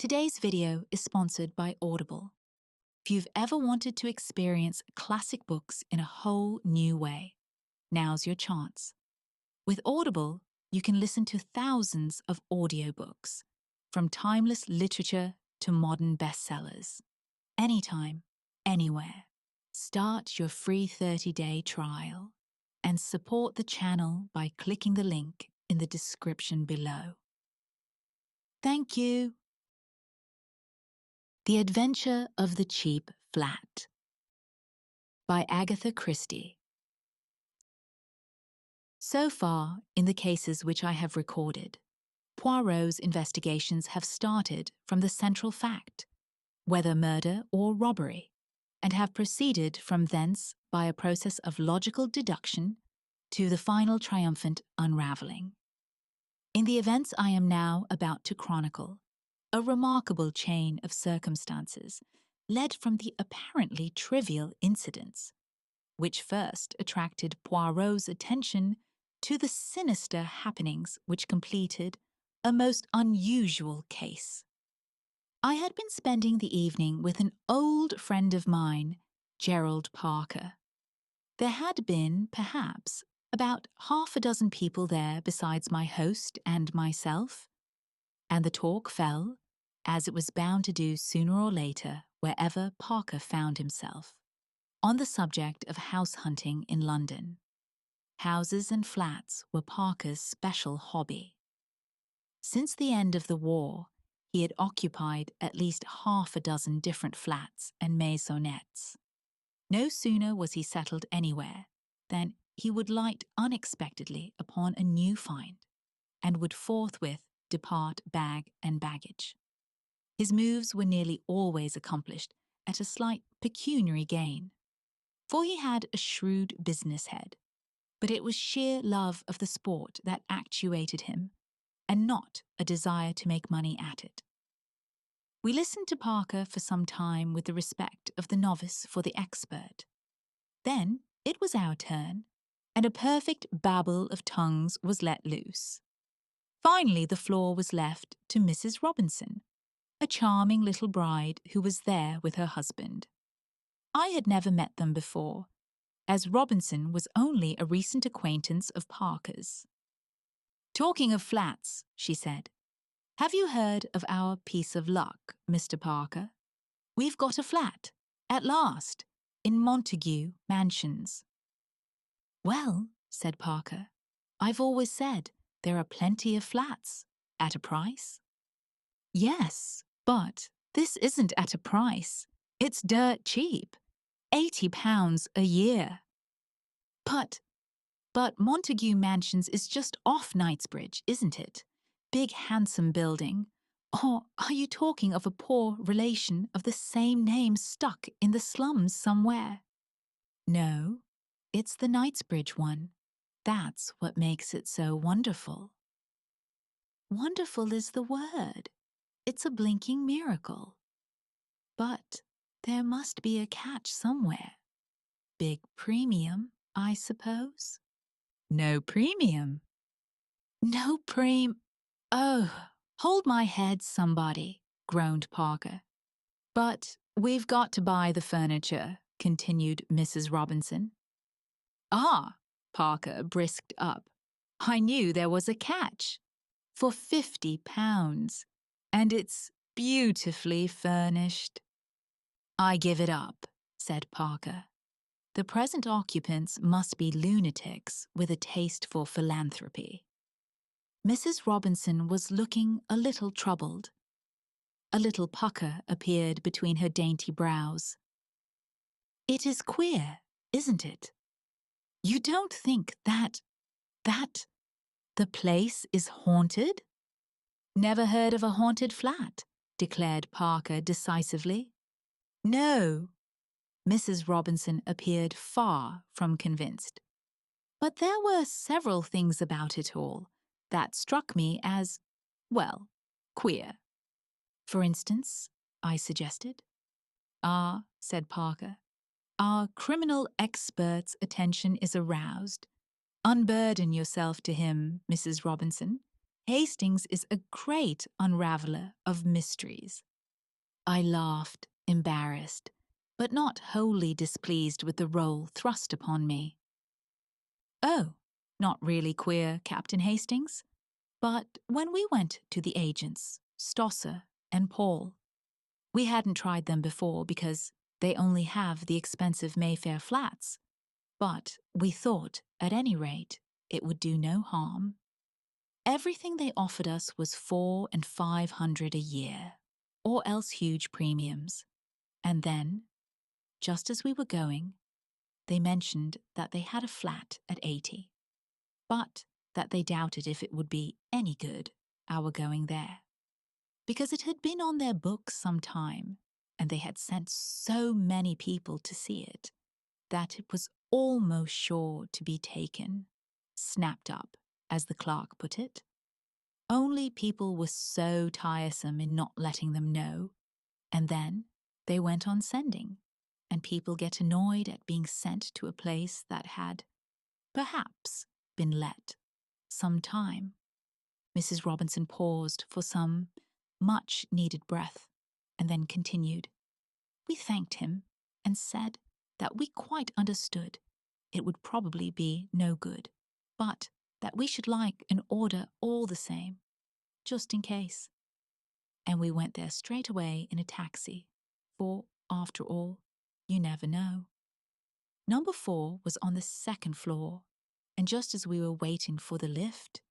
Today's video is sponsored by Audible. If you've ever wanted to experience classic books in a whole new way, now's your chance. With Audible, you can listen to thousands of audiobooks, from timeless literature to modern bestsellers. Anytime, anywhere. Start your free 30-day trial and support the channel by clicking the link in the description below. Thank you. The Adventure of the Cheap Flat by Agatha Christie. So far, in the cases which I have recorded, Poirot's investigations have started from the central fact, whether murder or robbery, and have proceeded from thence by a process of logical deduction to the final triumphant unravelling. In the events I am now about to chronicle, a remarkable chain of circumstances led from the apparently trivial incidents, which first attracted Poirot's attention, to the sinister happenings which completed a most unusual case. I had been spending the evening with an old friend of mine, Gerald Parker. There had been, perhaps, about half a dozen people there besides my host and myself, and the talk fell, as it was bound to do sooner or later wherever Parker found himself, on the subject of house hunting in London. Houses and flats were Parker's special hobby. Since the end of the war, he had occupied at least half a dozen different flats and maisonettes. No sooner was he settled anywhere than he would light unexpectedly upon a new find, and would forthwith depart bag and baggage. His moves were nearly always accomplished at a slight pecuniary gain, for he had a shrewd business head, but it was sheer love of the sport that actuated him, and not a desire to make money at it. We listened to Parker for some time with the respect of the novice for the expert. Then it was our turn, and a perfect babel of tongues was let loose. Finally, the floor was left to Mrs. Robinson, a charming little bride who was there with her husband. I had never met them before, as Robinson was only a recent acquaintance of Parker's. "Talking of flats," she said, "have you heard of our piece of luck, Mr. Parker? We've got a flat, at last, in Montague Mansions." "Well," said Parker, "I've always said there are plenty of flats, at a price." "Yes, but this isn't at a price. It's dirt cheap. £80 a year." But Montague Mansions is just off Knightsbridge, isn't it? Big, handsome building. Or are you talking of a poor relation of the same name stuck in the slums somewhere? No, it's the Knightsbridge one. That's what makes it so wonderful. Wonderful is the word. It's a blinking miracle. But there must be a catch somewhere. Big premium, I suppose? No premium. No Oh, hold my head, somebody, groaned Parker. "But we've got to buy the furniture," continued Mrs. Robinson. "Ah," Parker brisked up, "I knew there was a catch. For £50, and it's beautifully furnished." "I give it up," said Parker. The present occupants must be lunatics with a taste for philanthropy. Mrs. Robinson was looking a little troubled. A little pucker appeared between her dainty brows. "It is queer, isn't it? You don't think that the place is haunted?" "Never heard of a haunted flat," declared Parker decisively. "No." Mrs. Robinson appeared far from convinced. "But there were several things about it all that struck me as, well, queer." "For instance," I suggested. "Ah," said Parker, "our criminal expert's attention is aroused. Unburden yourself to him, Mrs. Robinson. Hastings is a great unraveler of mysteries." I laughed, embarrassed, but not wholly displeased with the role thrust upon me. "Oh, not really queer, Captain Hastings. But when we went to the agents, Stosser and Paul, we hadn't tried them before because they only have the expensive Mayfair flats. But we thought, at any rate, it would do no harm. Everything they offered us was $400 and $500 a year, or else huge premiums. And then, just as we were going, they mentioned that they had a flat at 80, but that they doubted if it would be any good, our going there, because it had been on their books some time, and they had sent so many people to see it, that it was almost sure to be taken, snapped up, as the clerk put it. Only people were so tiresome in not letting them know, and then they went on sending, and people get annoyed at being sent to a place that had, perhaps, been let some time. Mrs. Robinson paused for some much-needed breath, and then continued. We thanked him and said that we quite understood it would probably be no good, but that we should like an order all the same, just in case. And we went there straight away in a taxi, for, after all, you never know. Number 4 was on the second floor, and just as we were waiting for the lift,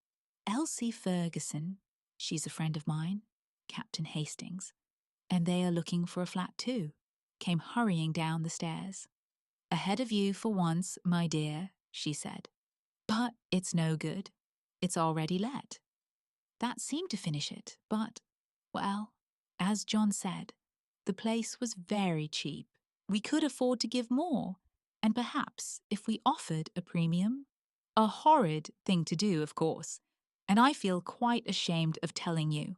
Elsie Ferguson, she's a friend of mine, Captain Hastings, and they are looking for a flat too, came hurrying down the stairs. "Ahead of you for once, my dear," she said. "But it's no good. It's already let." That seemed to finish it, but, well, as John said, the place was very cheap. We could afford to give more, and perhaps if we offered a premium, a horrid thing to do, of course, and I feel quite ashamed of telling you.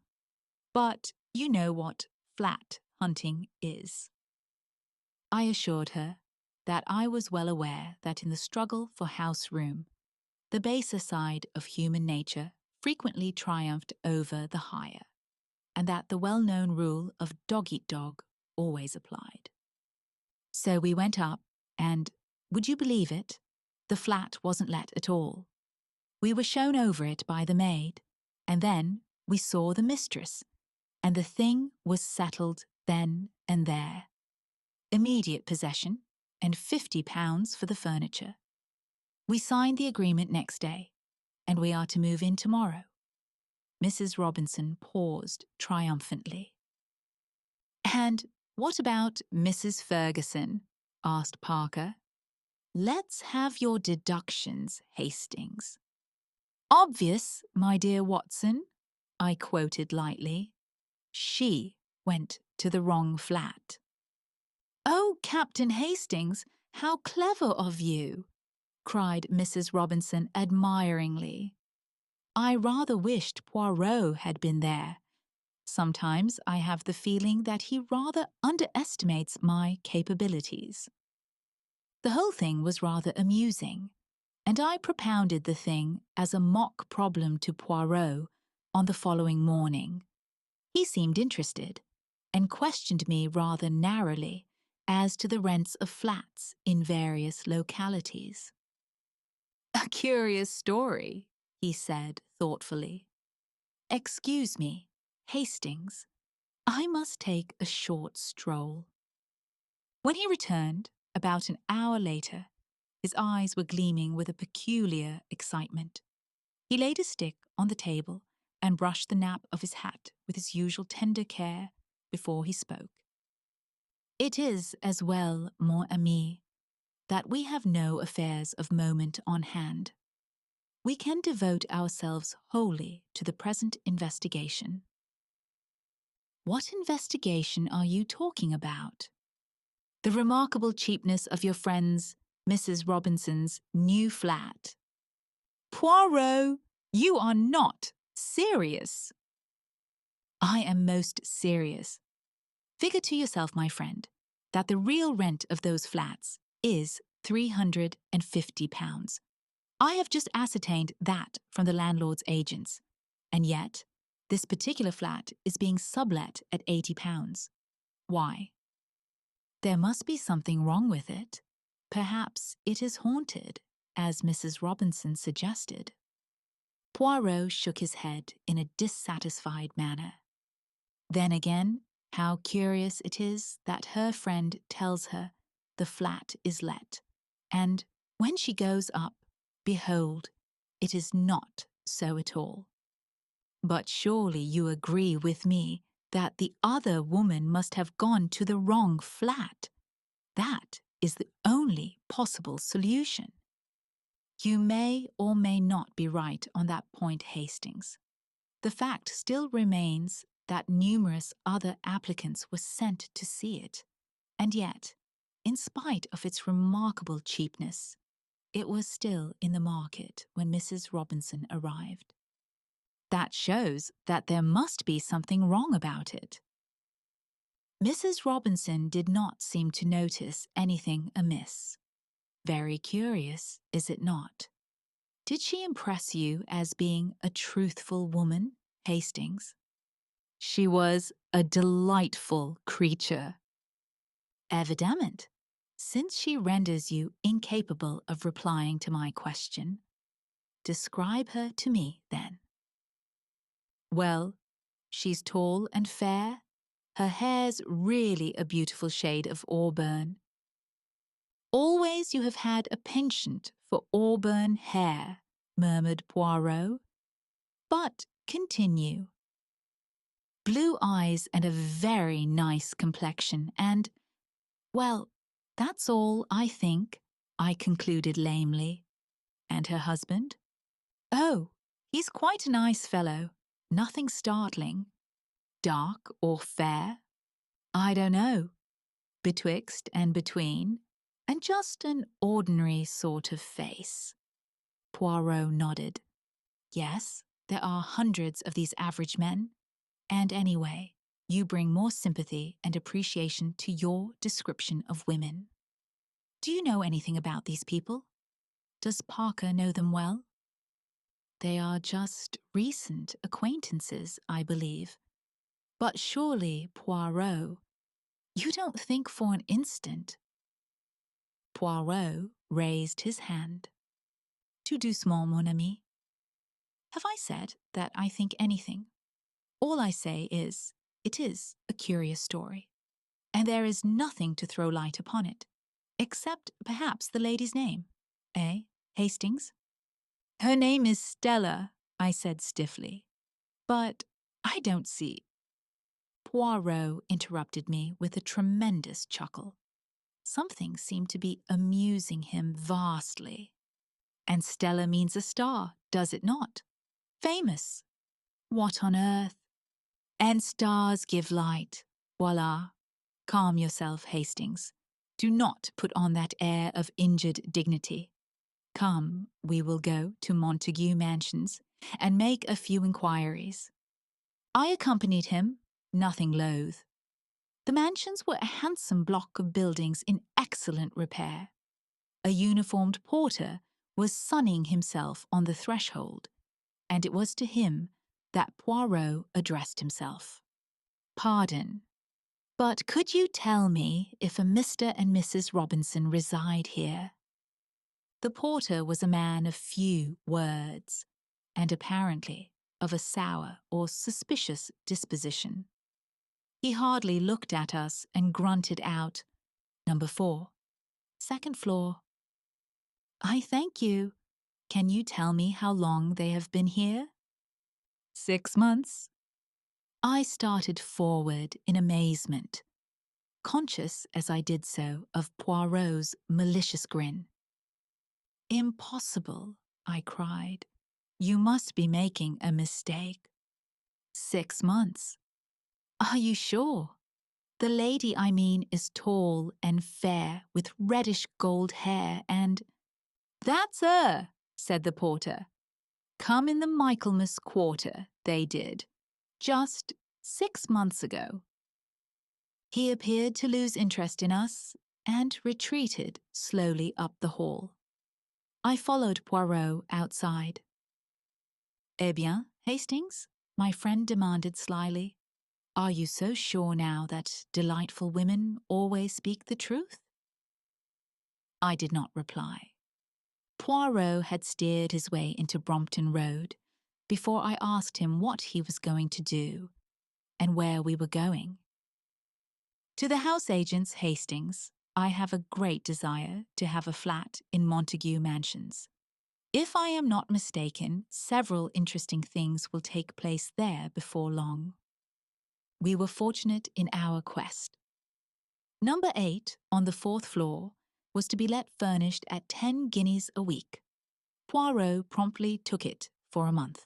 But you know what flat hunting is. I assured her that I was well aware that in the struggle for house room, the baser side of human nature frequently triumphed over the higher, and that the well-known rule of dog-eat-dog always applied. So we went up, and, would you believe it, the flat wasn't let at all. We were shown over it by the maid, and then we saw the mistress, and the thing was settled then and there. Immediate possession, and £50 for the furniture. We signed the agreement next day, and we are to move in tomorrow. Mrs. Robinson paused triumphantly. "And what about Mrs. Ferguson?" asked Parker. "Let's have your deductions, Hastings." "Obvious, my dear Watson," I quoted lightly. "She went to the wrong flat." "Oh, Captain Hastings, how clever of you!" cried Mrs. Robinson admiringly. "I rather wished Poirot had been there. Sometimes I have the feeling that he rather underestimates my capabilities." The whole thing was rather amusing, and I propounded the thing as a mock problem to Poirot on the following morning. He seemed interested, and questioned me rather narrowly as to the rents of flats in various localities. "A curious story," he said thoughtfully. "Excuse me, Hastings, I must take a short stroll." When he returned, about an hour later, his eyes were gleaming with a peculiar excitement. He laid his stick on the table and brushed the nap of his hat with his usual tender care before he spoke. "It is as well, mon ami, that we have no affairs of moment on hand. We can devote ourselves wholly to the present investigation." "What investigation are you talking about?" "The remarkable cheapness of your friend's, Mrs. Robinson's, new flat." "Poirot, you are not serious." "I am most serious. Figure to yourself, my friend, that the real rent of those flats is £350. I have just ascertained that from the landlord's agents, And yet, this particular flat is being sublet at £80. Why? There must be something wrong with it. Perhaps it is haunted, as Mrs. Robinson suggested. Poirot shook his head in a dissatisfied manner. Then again, how curious it is that her friend tells her the flat is let, and when she goes up, behold, it is not so at all. But surely you agree with me that the other woman must have gone to the wrong flat. That is the only possible solution. You may or may not be right on that point, Hastings. The fact still remains that numerous other applicants were sent to see it, and yet, in spite of its remarkable cheapness, it was still in the market when Mrs. Robinson arrived. That shows that there must be something wrong about it. Mrs. Robinson did not seem to notice anything amiss. Very curious, is it not? Did she impress you as being a truthful woman, Hastings? She was a delightful creature. Evident, since she renders you incapable of replying to my question. Describe her to me, then. Well, she's tall and fair. Her hair's really a beautiful shade of auburn. Always you have had a penchant for auburn hair, murmured Poirot. But continue. Blue eyes and a very nice complexion and, well, that's all, I think, I concluded lamely. And her husband? Oh, he's quite a nice fellow. Nothing startling. Dark or fair? I don't know. Betwixt and between, and just an ordinary sort of face. Poirot nodded. Yes, there are hundreds of these average men, and anyway, you bring more sympathy and appreciation to your description of women. Do you know anything about these people? Does Parker know them well? They are just recent acquaintances, I believe. But surely, Poirot, you don't think for an instant. Poirot raised his hand. Tout doucement, mon ami. Have I said that I think anything? All I say is, it is a curious story, and there is nothing to throw light upon it, except perhaps the lady's name. Eh, Hastings? Her name is Stella, I said stiffly. But I don't see. Poirot interrupted me with a tremendous chuckle. Something seemed to be amusing him vastly. And Stella means a star, does it not? Famous. What on earth? And stars give light. Voila. Calm yourself, Hastings. Do not put on that air of injured dignity. Come, we will go to Montague Mansions and make a few inquiries. I accompanied him, nothing loath. The mansions were a handsome block of buildings in excellent repair. A uniformed porter was sunning himself on the threshold, and it was to him that Poirot addressed himself. Pardon, but could you tell me if a Mr. and Mrs. Robinson reside here? The porter was a man of few words, and apparently of a sour or suspicious disposition. He hardly looked at us and grunted out, "Number 4, second floor." I thank you. Can you tell me how long they have been here? 6 months. I started forward in amazement, conscious as I did so of Poirot's malicious grin. Impossible, I cried. You must be making a mistake. 6 months. Are you sure? The lady I mean is tall and fair with reddish gold hair and— That's her, said the porter. Come in the Michaelmas quarter, they did. Just 6 months ago. He appeared to lose interest in us and retreated slowly up the hall. I followed Poirot outside. Eh bien, Hastings, my friend demanded slyly, are you so sure now that delightful women always speak the truth? I did not reply. Poirot had steered his way into Brompton Road before I asked him what he was going to do and where we were going. To the house agents, Hastings, I have a great desire to have a flat in Montague Mansions. If I am not mistaken, several interesting things will take place there before long. We were fortunate in our quest. Number 8, on the 4th floor, was to be let furnished at 10 guineas a week. Poirot promptly took it for a month.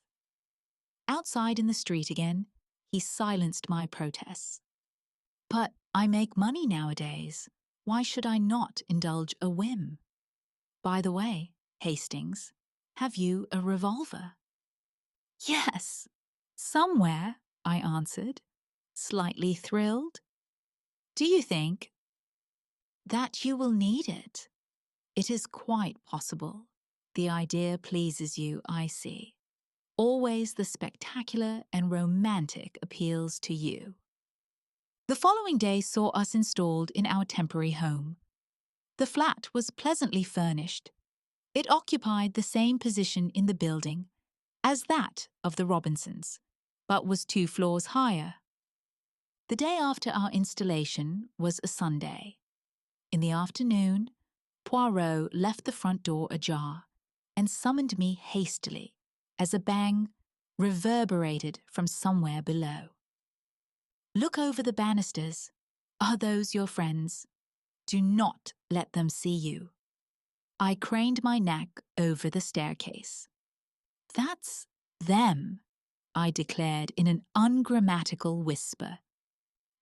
Outside in the street again, he silenced my protests. But I make money nowadays. Why should I not indulge a whim? By the way, Hastings, have you a revolver? Yes, somewhere, I answered, slightly thrilled. Do you think that you will need it? It is quite possible. The idea pleases you, I see. Always the spectacular and romantic appeals to you. The following day saw us installed in our temporary home. The flat was pleasantly furnished. It occupied the same position in the building as that of the Robinsons, but was 2 floors higher. The day after our installation was a Sunday. In the afternoon, Poirot left the front door ajar and summoned me hastily as a bang reverberated from somewhere below. Look over the banisters. Are those your friends? Do not let them see you. I craned my neck over the staircase. That's them, I declared in an ungrammatical whisper.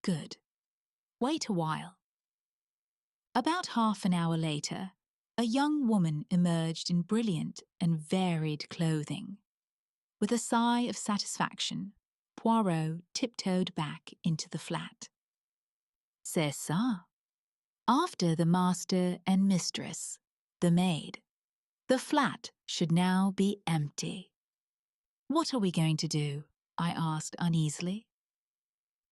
Good. Wait a while. About half an hour later, a young woman emerged in brilliant and varied clothing. With a sigh of satisfaction, Poirot tiptoed back into the flat. C'est ça. After the master and mistress, the maid, the flat should now be empty. What are we going to do? I asked uneasily.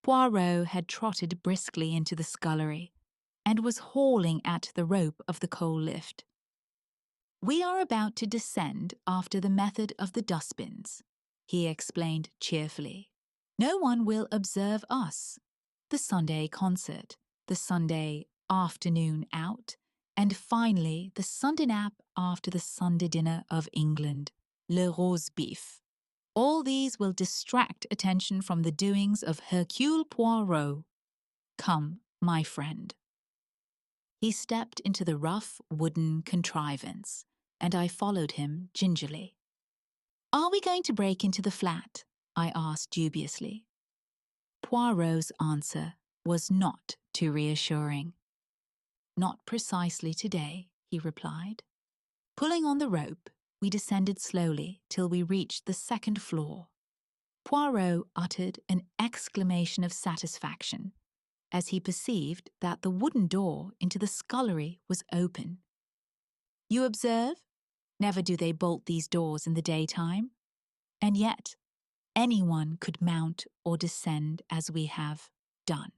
Poirot had trotted briskly into the scullery and was hauling at the rope of the coal lift. We are about to descend after the method of the dustbins, he explained cheerfully. No one will observe us. The Sunday concert, the Sunday afternoon out, and finally the Sunday nap after the Sunday dinner of England, le rose beef. All these will distract attention from the doings of Hercule Poirot. Come, my friend. He stepped into the rough wooden contrivance, and I followed him gingerly. Are we going to break into the flat? I asked dubiously. Poirot's answer was not too reassuring. Not precisely today, he replied. Pulling on the rope, we descended slowly till we reached the 2nd floor. Poirot uttered an exclamation of satisfaction as he perceived that the wooden door into the scullery was open. You observe? Never do they bolt these doors in the daytime. And yet, anyone could mount or descend as we have done.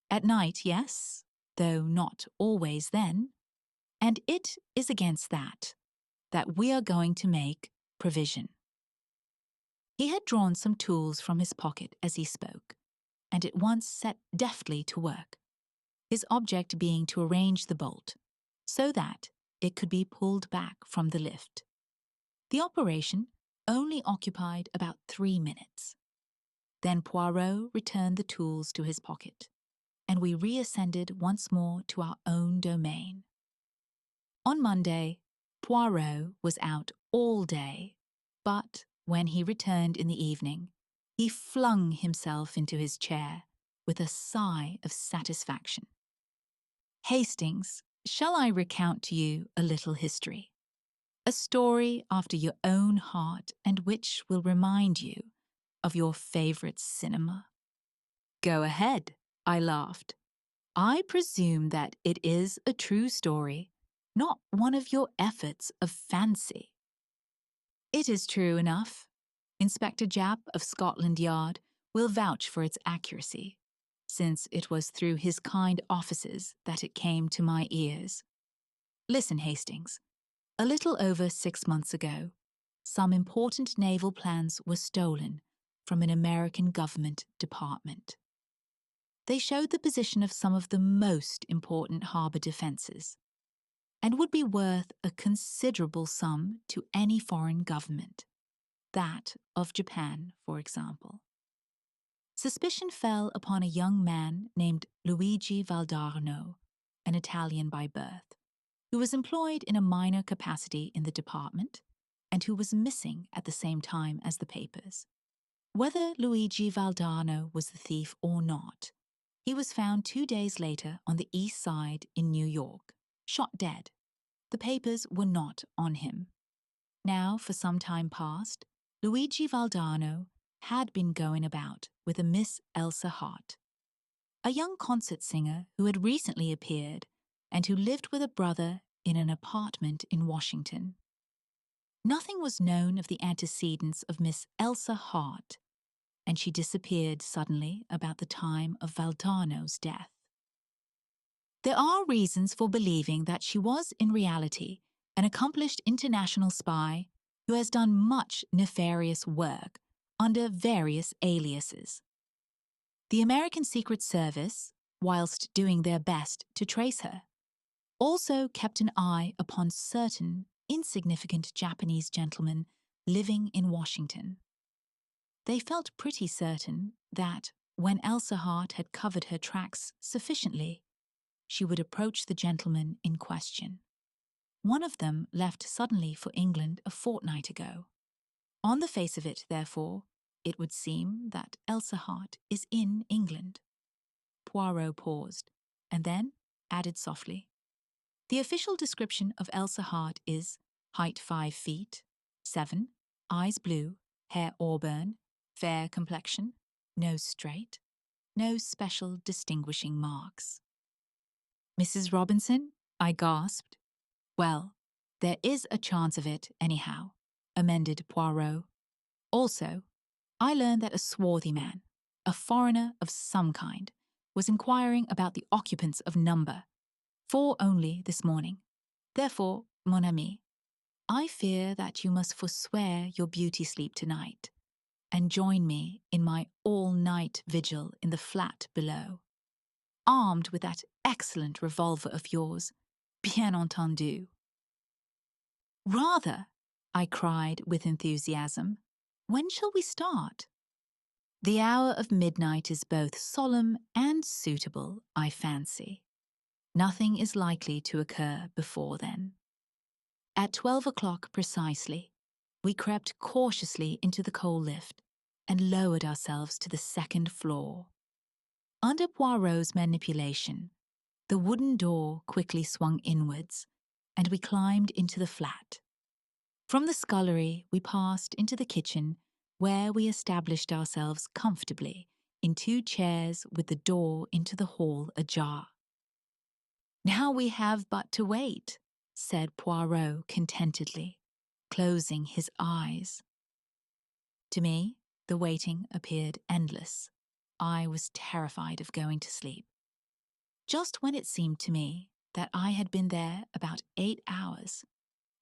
At night, yes, though not always then. And it is against that we are going to make provision. He had drawn some tools from his pocket as he spoke, and at once set deftly to work, his object being to arrange the bolt so that it could be pulled back from the lift. The operation only occupied about 3 minutes. Then Poirot returned the tools to his pocket, and we reascended once more to our own domain. On Monday, Poirot was out all day, but when he returned in the evening, he flung himself into his chair with a sigh of satisfaction. Hastings, shall I recount to you a little history? A story after your own heart and which will remind you of your favorite cinema. Go ahead, I laughed. I presume that it is a true story, not one of your efforts of fancy. It is true enough. Inspector Japp of Scotland Yard will vouch for its accuracy, since it was through his kind offices that it came to my ears. Listen, Hastings. A little over 6 months ago, some important naval plans were stolen from an American government department. They showed the position of some of the most important harbor defenses and would be worth a considerable sum to any foreign government, that of Japan, for example. Suspicion fell upon a young man named Luigi Valdarno, an Italian by birth, who was employed in a minor capacity in the department and who was missing at the same time as the papers. Whether Luigi Valdarno was the thief or not, he was found 2 days later on the East Side in New York, shot dead. The papers were not on him. Now, for some time past, Luigi Valdarno had been going about with a Miss Elsa Hart, a young concert singer who had recently appeared and who lived with a brother in an apartment in Washington. Nothing was known of the antecedents of Miss Elsa Hart, and she disappeared suddenly about the time of Valdarno's death. There are reasons for believing that she was in reality an accomplished international spy who has done much nefarious work under various aliases. The American Secret Service, whilst doing their best to trace her, also kept an eye upon certain insignificant Japanese gentlemen living in Washington. They felt pretty certain that, when Elsa Hart had covered her tracks sufficiently, she would approach the gentleman in question. One of them left suddenly for England a fortnight ago. On the face of it, therefore, it would seem that Elsa Hart is in England. Poirot paused, and then added softly, "The official description of Elsa Hart is height 5 feet, 7, eyes blue, hair auburn, fair complexion, nose straight, no special distinguishing marks." "Mrs. Robinson?" I gasped. "Well, there is a chance of it, anyhow," amended Poirot. "Also, I learned that a swarthy man, a foreigner of some kind, was inquiring about the occupants of number 4 only this morning. Therefore, mon ami, I fear that you must forswear your beauty sleep tonight and join me in my all-night vigil in the flat below, armed with that excellent revolver of yours, bien entendu." "Rather," I cried with enthusiasm. "When shall we start?" "The hour of midnight is both solemn and suitable, I fancy. Nothing is likely to occur before then." At 12 o'clock precisely, we crept cautiously into the coal lift and lowered ourselves to the 2nd floor. Under Poirot's manipulation, the wooden door quickly swung inwards, and we climbed into the flat. From the scullery, we passed into the kitchen, where we established ourselves comfortably in 2 chairs with the door into the hall ajar. "Now we have but to wait," said Poirot contentedly, closing his eyes. To me, the waiting appeared endless. I was terrified of going to sleep. Just when it seemed to me that I had been there about 8 hours,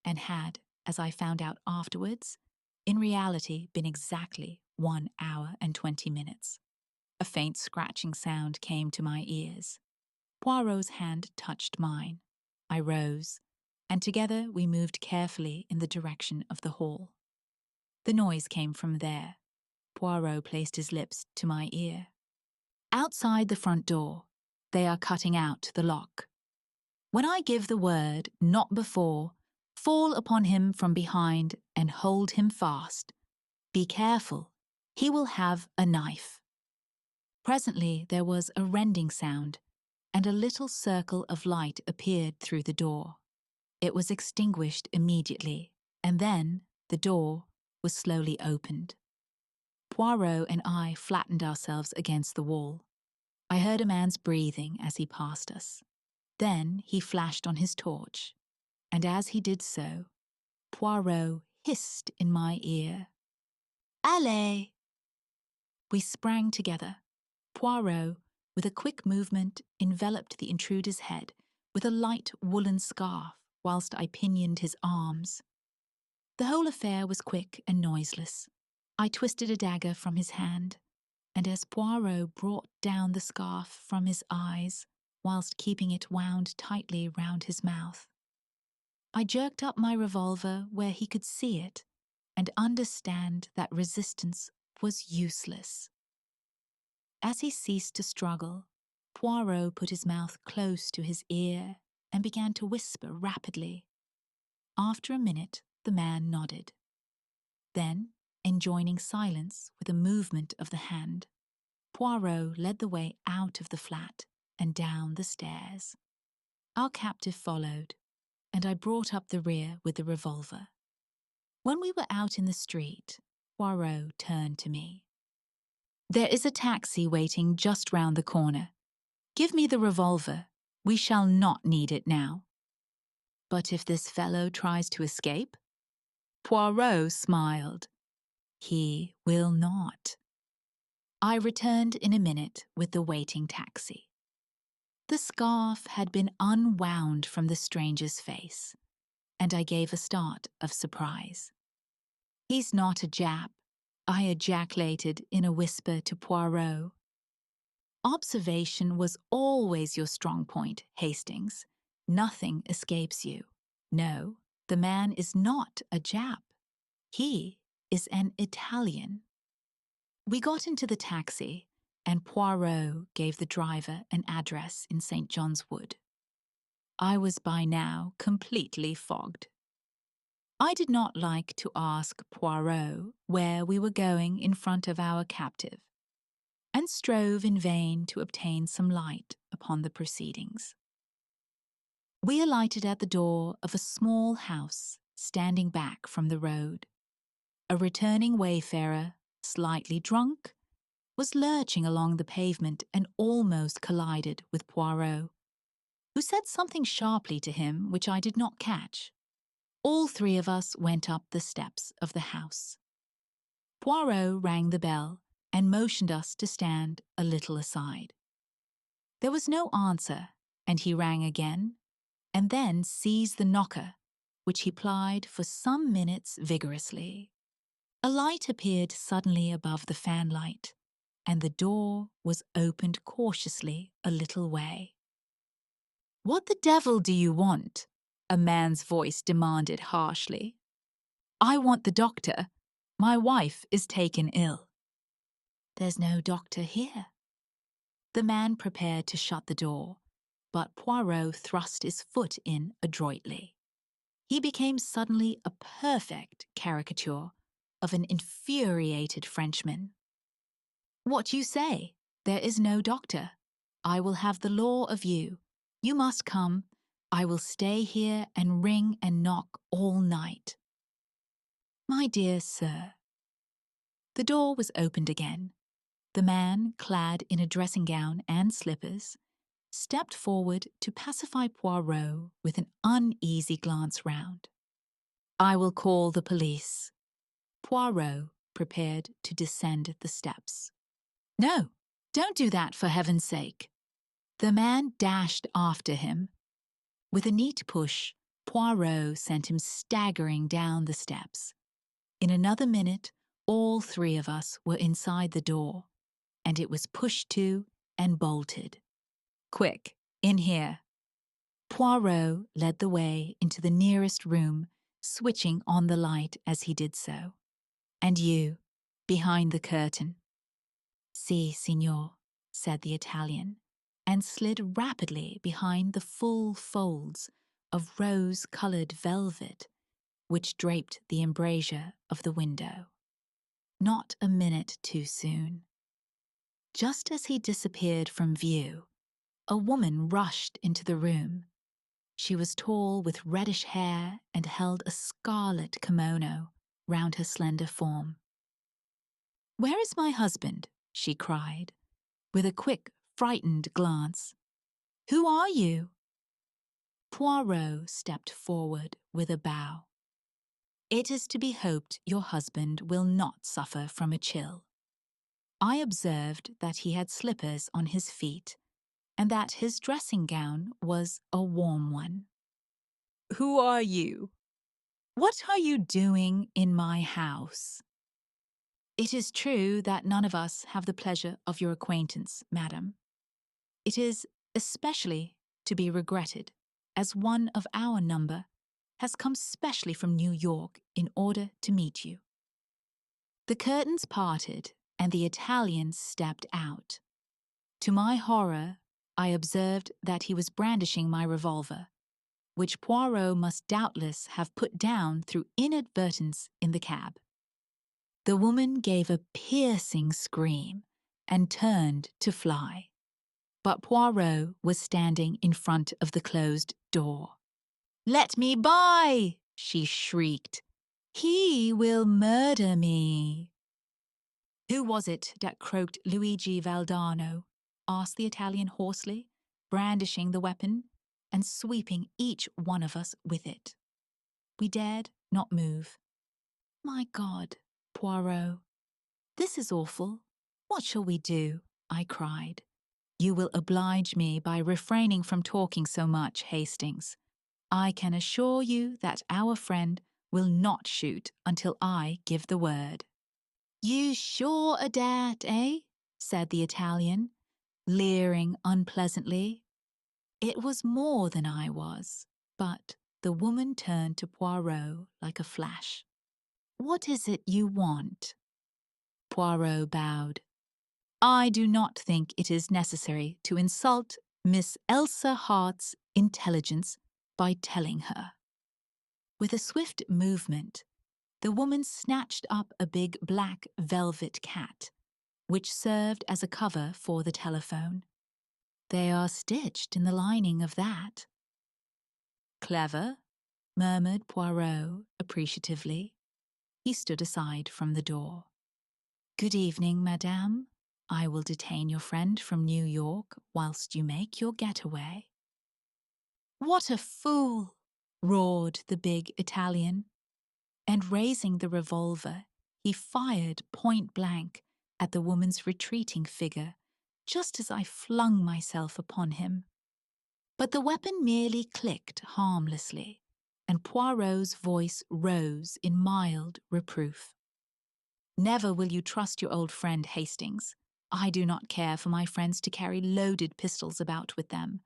and had, as I found out afterwards, in reality been exactly 1 hour and 20 minutes, a faint scratching sound came to my ears. Poirot's hand touched mine. I rose, and together we moved carefully in the direction of the hall. The noise came from there. Poirot placed his lips to my ear. "Outside the front door, they are cutting out the lock. When I give the word, not before, fall upon him from behind and hold him fast. Be careful, he will have a knife." Presently there was a rending sound, and a little circle of light appeared through the door. It was extinguished immediately, and then the door was slowly opened. Poirot and I flattened ourselves against the wall. I heard a man's breathing as he passed us. Then he flashed on his torch, and as he did so, Poirot hissed in my ear, Allez! We sprang together. Poirot, with a quick movement, enveloped the intruder's head with a light woolen scarf whilst I pinioned his arms. The whole affair was quick and noiseless. I twisted a dagger from his hand, and as Poirot brought down the scarf from his eyes whilst keeping it wound tightly round his mouth, I jerked up my revolver where he could see it and understand that resistance was useless. As he ceased to struggle, Poirot put his mouth close to his ear and began to whisper rapidly. After a minute, the man nodded. Then, enjoining silence with a movement of the hand, Poirot led the way out of the flat and down the stairs. Our captive followed, and I brought up the rear with the revolver. When we were out in the street, Poirot turned to me. "There is a taxi waiting just round the corner. Give me the revolver. We shall not need it now." "But if this fellow tries to escape?" Poirot smiled. "He will not." I returned in a minute with the waiting taxi. The scarf had been unwound from the stranger's face, and I gave a start of surprise. "He's not a Jap," I ejaculated in a whisper to Poirot. "Observation was always your strong point, Hastings. Nothing escapes you. No, the man is not a Jap. He is an Italian." We got into the taxi, and Poirot gave the driver an address in St. John's Wood. I was by now completely fogged. I did not like to ask Poirot where we were going in front of our captive, and strove in vain to obtain some light upon the proceedings. We alighted at the door of a small house standing back from the road. A returning wayfarer, slightly drunk, was lurching along the pavement and almost collided with Poirot, who said something sharply to him which I did not catch. All three of us went up the steps of the house. Poirot rang the bell and motioned us to stand a little aside. There was no answer, and he rang again, and then seized the knocker, which he plied for some minutes vigorously. A light appeared suddenly above the fanlight, and the door was opened cautiously a little way. "What the devil do you want?" a man's voice demanded harshly. "I want the doctor. My wife is taken ill." "There's no doctor here." The man prepared to shut the door, but Poirot thrust his foot in adroitly. He became suddenly a perfect caricature of an infuriated Frenchman. "What you say? There is no doctor. I will have the law of you. You must come. I will stay here and ring and knock all night." "My dear sir." The door was opened again. The man, clad in a dressing gown and slippers, stepped forward to pacify Poirot with an uneasy glance round. "I will call the police." Poirot prepared to descend the steps. "No, don't do that for heaven's sake." The man dashed after him. With a neat push, Poirot sent him staggering down the steps. In another minute, all three of us were inside the door, and it was pushed to and bolted. "Quick, in here." Poirot led the way into the nearest room, switching on the light as he did so. "And you, behind the curtain." "Si, signor," said the Italian, and slid rapidly behind the full folds of rose-colored velvet which draped the embrasure of the window. Not a minute too soon. Just as he disappeared from view, a woman rushed into the room. She was tall with reddish hair and held a scarlet kimono round her slender form. "Where is my husband?" she cried, with a quick, frightened glance. "Who are you?" Poirot stepped forward with a bow. It is to be hoped your husband will not suffer from a chill. I observed that he had slippers on his feet and that his dressing gown was a warm one. Who are you? What are you doing in my house? It is true that none of us have the pleasure of your acquaintance, madam. It is especially to be regretted, as one of our number has come specially from New York in order to meet you. The curtains parted and the Italian stepped out. To my horror, I observed that he was brandishing my revolver, which Poirot must doubtless have put down through inadvertence in the cab. The woman gave a piercing scream and turned to fly. But Poirot was standing in front of the closed door. "Let me by!" she shrieked. "He will murder me." "Who was it that croaked Luigi Valdano?" asked the Italian hoarsely, brandishing the weapon and sweeping each one of us with it. We dared not move. "My God, Poirot, this is awful. What shall we do?" I cried. "You will oblige me by refraining from talking so much, Hastings. I can assure you that our friend will not shoot until I give the word." "You sure o' dat, eh?" said the Italian, leering unpleasantly. It was more than I was, but the woman turned to Poirot like a flash. "What is it you want?" Poirot bowed. "I do not think it is necessary to insult Miss Elsa Hart's intelligence by telling her." With a swift movement, the woman snatched up a big black velvet cat, which served as a cover for the telephone. "They are stitched in the lining of that." "Clever," murmured Poirot appreciatively. He stood aside from the door. "Good evening, madame. I will detain your friend from New York whilst you make your getaway." "What a fool!" roared the big Italian, and raising the revolver, he fired point blank at the woman's retreating figure, just as I flung myself upon him. But the weapon merely clicked harmlessly, and Poirot's voice rose in mild reproof. "Never will you trust your old friend, Hastings. I do not care for my friends to carry loaded pistols about with them,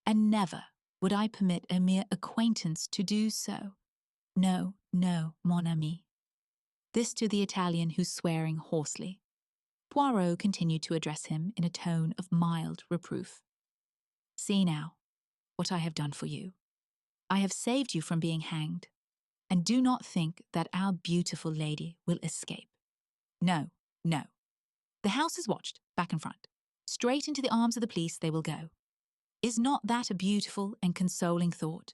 and never would I permit a mere acquaintance to do so. No, no, mon ami." This to the Italian, who's swearing hoarsely. Poirot continued to address him in a tone of mild reproof. "See now what I have done for you. I have saved you from being hanged, and do not think that our beautiful lady will escape. No, no. The house is watched, back and front. Straight into the arms of the police they will go. Is not that a beautiful and consoling thought?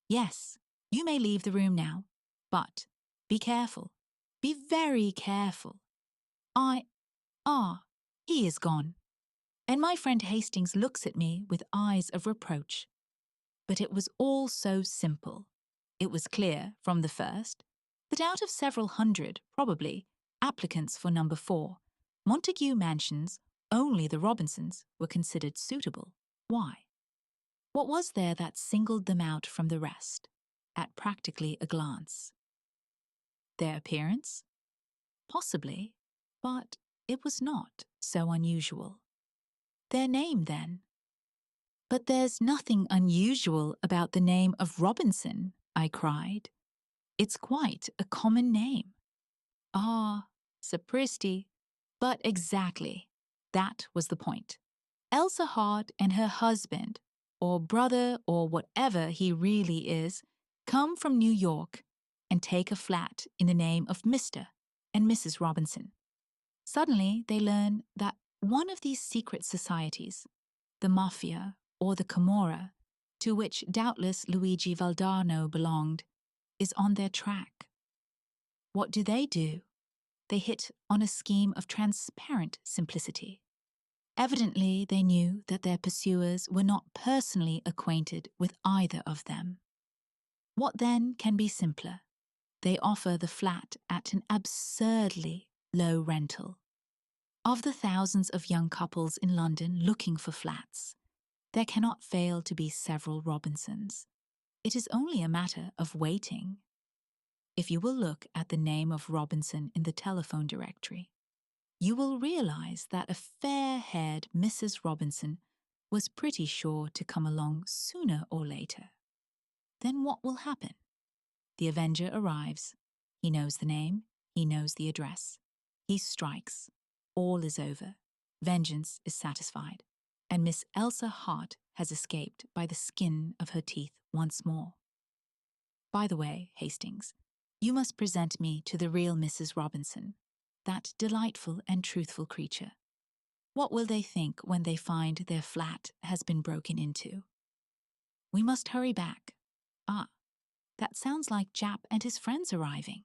Yes, you may leave the room now, but be careful. Be very careful. He is gone." And my friend Hastings looks at me with eyes of reproach. But it was all so simple. It was clear, from the first, that out of several hundred, probably, applicants for number 4, Montague Mansions, only the Robinsons were considered suitable. Why? What was there that singled them out from the rest, at practically a glance? Their appearance? Possibly, but it was not so unusual. Their name, then? "But there's nothing unusual about the name of Robinson," I cried. "It's quite a common name." "Ah, sapristi. But exactly. That was the point. Elsa Hart and her husband, or brother, or whatever he really is, come from New York and take a flat in the name of Mr. and Mrs. Robinson. Suddenly they learn that one of these secret societies, the Mafia or the Camorra, to which doubtless Luigi Valdano belonged, is on their track. What do? They hit on a scheme of transparent simplicity. Evidently, they knew that their pursuers were not personally acquainted with either of them. What then can be simpler? they offer the flat at an absurdly low rental. Of the thousands of young couples in London looking for flats, there cannot fail to be several Robinsons. It is only a matter of waiting. If you will look at the name of Robinson in the telephone directory, you will realize that a fair-haired Mrs. Robinson was pretty sure to come along sooner or later. Then what will happen? The avenger arrives. He knows the name, he knows the address. He strikes. All is over. Vengeance is satisfied, and Miss Elsa Hart has escaped by the skin of her teeth once more. By the way, Hastings, you must present me to the real Mrs. Robinson, that delightful and truthful creature. What will they think when they find their flat has been broken into? We must hurry back. Ah, that sounds like Jap and his friends arriving.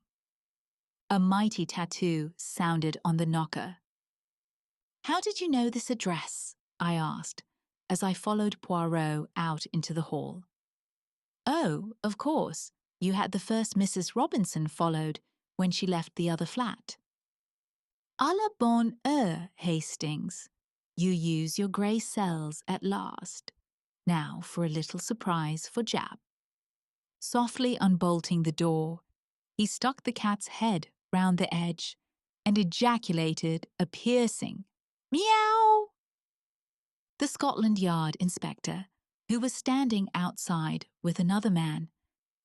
A mighty tattoo sounded on the knocker. How did you know this address? I asked, as I followed Poirot out into the hall. Oh, of course, you had the first Mrs. Robinson followed when she left the other flat. À la bonne heure, Hastings. You use your grey cells at last. Now for a little surprise for Jap. Softly unbolting the door, he stuck the cat's head round the edge and ejaculated a piercing meow. The Scotland Yard inspector, who was standing outside with another man,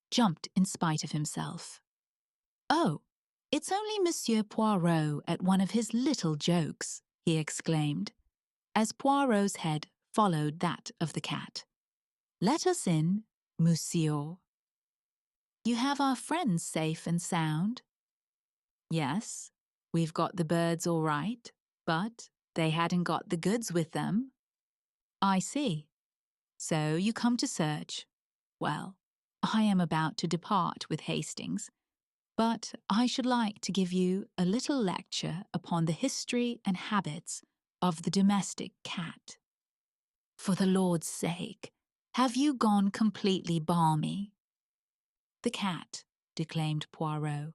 jumped in spite of himself. Oh, it's only Monsieur Poirot at one of his little jokes, he exclaimed, as Poirot's head followed that of the cat. Let us in, monsieur. You have our friends safe and sound? Yes, we've got the birds all right, but they hadn't got the goods with them. I see. So you come to search. Well, I am about to depart with Hastings, but I should like to give you a little lecture upon the history and habits of the domestic cat. For the Lord's sake, have you gone completely balmy? The cat, declaimed Poirot,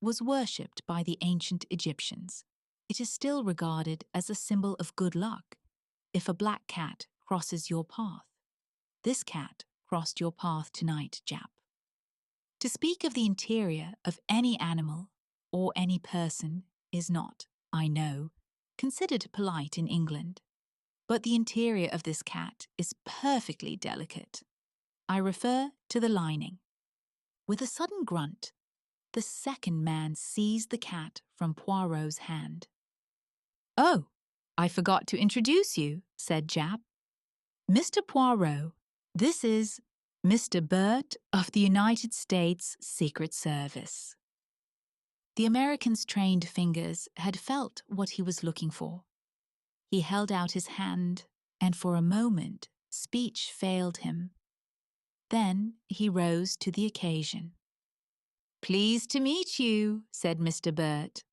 was worshipped by the ancient Egyptians. It is still regarded as a symbol of good luck if a black cat crosses your path. This cat crossed your path tonight, Jap. To speak of the interior of any animal or any person is not, I know, considered polite in England. But the interior of this cat is perfectly delicate. I refer to the lining. With a sudden grunt, the second man seized the cat from Poirot's hand. Oh, I forgot to introduce you, said Jap. Mr. Poirot, this is Mr. Burt of the United States Secret Service. The American's trained fingers had felt what he was looking for. He held out his hand, and for a moment speech failed him. Then he rose to the occasion. Pleased to meet you, said Mr. Burt.